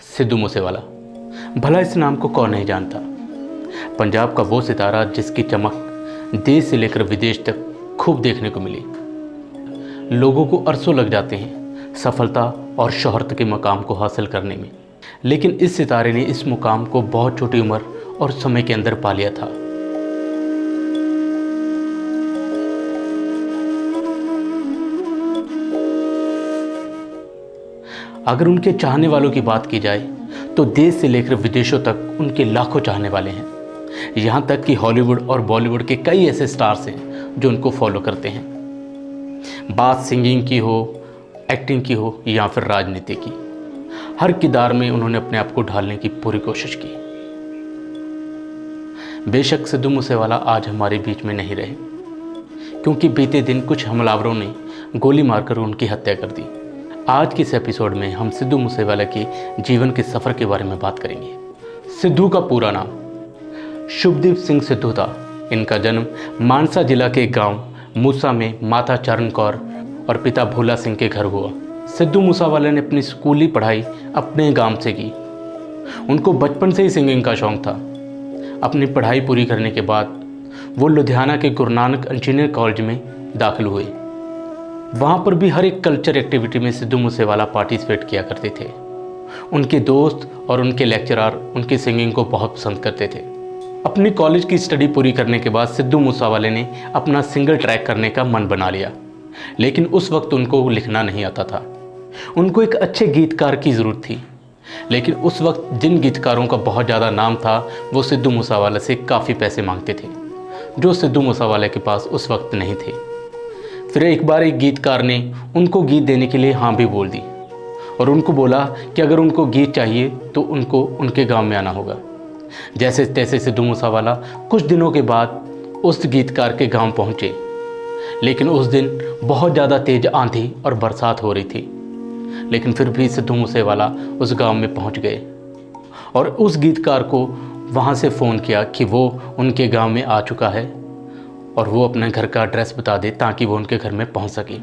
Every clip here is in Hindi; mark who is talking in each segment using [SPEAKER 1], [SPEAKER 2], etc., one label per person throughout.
[SPEAKER 1] सिद्धू मूसेवाला। भला इस नाम को कौन नहीं जानता। पंजाब का वो सितारा जिसकी चमक देश से लेकर विदेश तक खूब देखने को मिली। लोगों को अरसों लग जाते हैं सफलता और शोहरत के मकाम को हासिल करने में, लेकिन इस सितारे ने इस मुकाम को बहुत छोटी उम्र और समय के अंदर पा लिया था। अगर उनके चाहने वालों की बात की जाए तो देश से लेकर विदेशों तक उनके लाखों चाहने वाले हैं। यहाँ तक कि हॉलीवुड और बॉलीवुड के कई ऐसे स्टार्स हैं जो उनको फॉलो करते हैं। बात सिंगिंग की हो, एक्टिंग की हो या फिर राजनीति की, हर किरदार में उन्होंने अपने आप को ढालने की पूरी कोशिश की। बेशक सिद्धू मूसेवाला आज हमारे बीच में नहीं रहे, क्योंकि बीते दिन कुछ हमलावरों ने गोली मारकर उनकी हत्या कर दी। आज के इस एपिसोड में हम सिद्धू मूसेवाला के जीवन के सफ़र के बारे में बात करेंगे। सिद्धू का पूरा नाम शुभदीप सिंह सिद्धू था। इनका जन्म मानसा जिला के गांव मूसा में माता चरण कौर और पिता भोला सिंह के घर हुआ। सिद्धू मूसेवाला ने अपनी स्कूली पढ़ाई अपने गांव से की। उनको बचपन से ही सिंगिंग का शौक़ था। अपनी पढ़ाई पूरी करने के बाद वो लुधियाना के गुरु नानक इंजीनियर कॉलेज में दाखिल हुए। वहाँ पर भी हर एक कल्चर एक्टिविटी में सिद्धू मूसेवाला पार्टिसिपेट किया करते थे। उनके दोस्त और उनके लेक्चरर उनकी सिंगिंग को बहुत पसंद करते थे। अपनी कॉलेज की स्टडी पूरी करने के बाद सिद्धू मूसेवाला ने अपना सिंगल ट्रैक करने का मन बना लिया, लेकिन उस वक्त उनको लिखना नहीं आता था। उनको एक अच्छे गीतकार की ज़रूरत थी, लेकिन उस वक्त जिन गीतकारों का बहुत ज़्यादा नाम था वो सिद्धू मूसेवाला से काफ़ी पैसे मांगते थे, जो सिद्धू मूसेवाला के पास उस वक्त नहीं थे। फिर एक बार एक गीतकार ने उनको गीत देने के लिए हाँ भी बोल दी और उनको बोला कि अगर उनको गीत चाहिए तो उनको उनके गांव में आना होगा। जैसे तैसे सिद्धू मूसेवाला कुछ दिनों के बाद उस गीतकार के गांव पहुंचे, लेकिन उस दिन बहुत ज़्यादा तेज आंधी और बरसात हो रही थी। लेकिन फिर भी सिद्धू मूसेवाला उस गांव में पहुंच गए और उस गीतकार को वहां से फ़ोन किया कि वो उनके गांव में आ चुका है और वो अपने घर का एड्रेस बता दे ताकि वो उनके घर में पहुंच सके।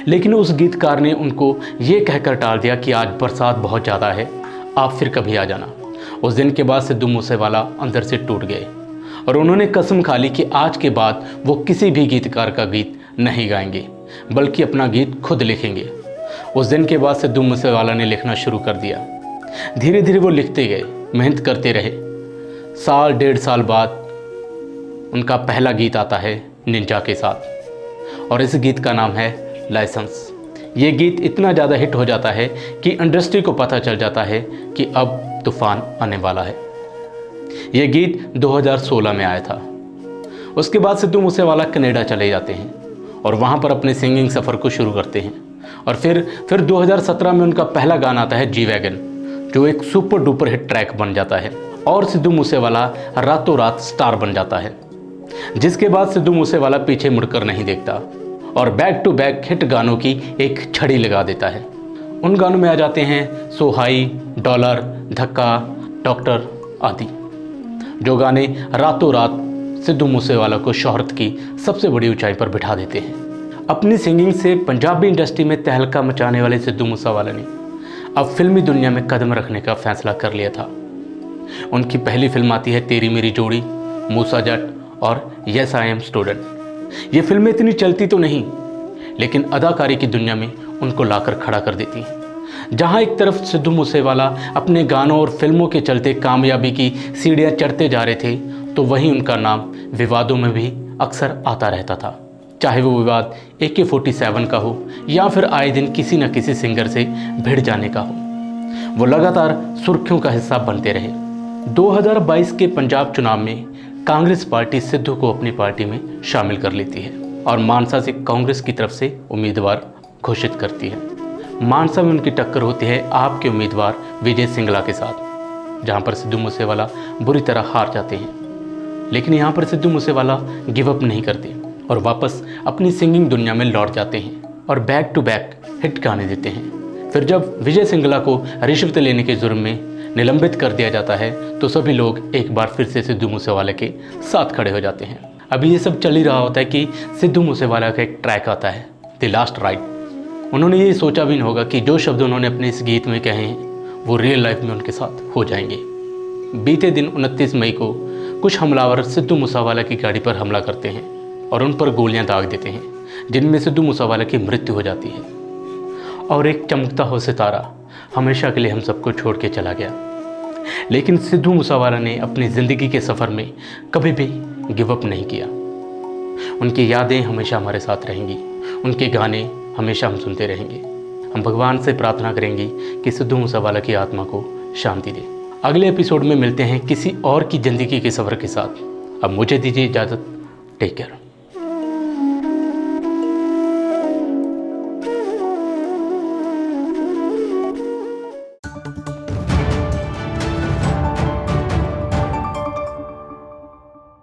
[SPEAKER 1] लेकिन उस गीतकार ने उनको ये कहकर टाल दिया कि आज बरसात बहुत ज़्यादा है, आप फिर कभी आ जाना। उस दिन के बाद सिद्धू मूसेवाला अंदर से टूट गए और उन्होंने कसम खा ली कि आज के बाद वो किसी भी गीतकार का गीत नहीं गाएंगे, बल्कि अपना गीत खुद लिखेंगे। उस दिन के बाद सिद्धू मूसेवाला ने लिखना शुरू कर दिया। धीरे धीरे वो लिखते गए, मेहनत करते रहे। साल डेढ़ साल बाद उनका पहला गीत आता है निंजा के साथ, और इस गीत का नाम है लाइसेंस। ये गीत इतना ज़्यादा हिट हो जाता है कि इंडस्ट्री को पता चल जाता है कि अब तूफान आने वाला है। ये गीत 2016 में आया था। उसके बाद सिद्धू मूसेवाला कनाडा चले जाते हैं और वहाँ पर अपने सिंगिंग सफ़र को शुरू करते हैं। और फिर 2017 में उनका पहला गाना आता है जी वैगन, जो एक सुपर डुपर हिट ट्रैक बन जाता है और सिद्धू मूसेवाला रातों रात स्टार बन जाता है। जिसके बाद सिद्धू मूसेवाला पीछे मुड़कर नहीं देखता और बैक टू बैक हिट गानों की एक छड़ी लगा देता है। उन गानों में आ जाते हैं सो हाई, डॉलर, धक्का, डॉक्टर आदि, जो गाने रातों रात सिद्धू मूसेवाला को शोहरत की सबसे बड़ी ऊंचाई पर बिठा देते हैं। अपनी सिंगिंग से पंजाबी इंडस्ट्री में तहलका मचाने वाले सिद्धू मूसेवाला ने अब फिल्मी दुनिया में कदम रखने का फैसला कर लिया था। उनकी पहली फिल्म आती है तेरी मेरी जोड़ी, मूसा जट और यस आई एम स्टूडेंट। ये फिल्में इतनी चलती तो नहीं, लेकिन अदाकारी की दुनिया में उनको लाकर खड़ा कर देती हैं। जहाँ एक तरफ सिद्धू मूसेवाला अपने गानों और फिल्मों के चलते कामयाबी की सीढ़ियाँ चढ़ते जा रहे थे, तो वहीं उनका नाम विवादों में भी अक्सर आता रहता था। चाहे वो विवाद AK-47 का हो या फिर आए दिन किसी न किसी सिंगर से भिड़ जाने का हो, वो लगातार सुर्खियों का हिस्सा बनते रहे। 2022 के पंजाब चुनाव में कांग्रेस पार्टी सिद्धू को अपनी पार्टी में शामिल कर लेती है और मानसा से कांग्रेस की तरफ से उम्मीदवार घोषित करती है। मानसा में उनकी टक्कर होती है आपके उम्मीदवार विजय सिंगला के साथ, जहां पर सिद्धू मूसेवाला बुरी तरह हार जाते हैं। लेकिन यहां पर सिद्धू मूसेवाला गिव अप नहीं करते और वापस अपनी सिंगिंग दुनिया में लौट जाते हैं और बैक टू बैक हिट गाने देते हैं। फिर जब विजय सिंगला को रिश्वत लेने के जुर्म में निलंबित कर दिया जाता है, तो सभी लोग एक बार फिर से सिद्धू मूसेवाला के साथ खड़े हो जाते हैं। अभी ये सब चल ही रहा होता है कि सिद्धू मूसेवाला का एक ट्रैक आता है द लास्ट राइड। उन्होंने ये सोचा भी नहीं होगा कि जो शब्द उन्होंने अपने इस गीत में कहे हैं वो रियल लाइफ में उनके साथ हो जाएंगे। बीते दिन 29 मई को कुछ हमलावर सिद्धू मूसेवाला की गाड़ी पर हमला करते हैं और उन पर गोलियां दाग देते हैं, जिनमें सिद्धू मूसेवाला की मृत्यु हो जाती है और एक चमकता हुआ सितारा हमेशा के लिए हम सबको छोड़ के चला गया। लेकिन सिद्धू मूसेवाला ने अपनी ज़िंदगी के सफ़र में कभी भी गिव अप नहीं किया। उनकी यादें हमेशा हमारे साथ रहेंगी, उनके गाने हमेशा हम सुनते रहेंगे। हम भगवान से प्रार्थना करेंगे कि सिद्धू मूसेवाला की आत्मा को शांति दे। अगले एपिसोड में मिलते हैं किसी और की ज़िंदगी के सफ़र के साथ। अब मुझे दीजिए इजाज़त। Take care.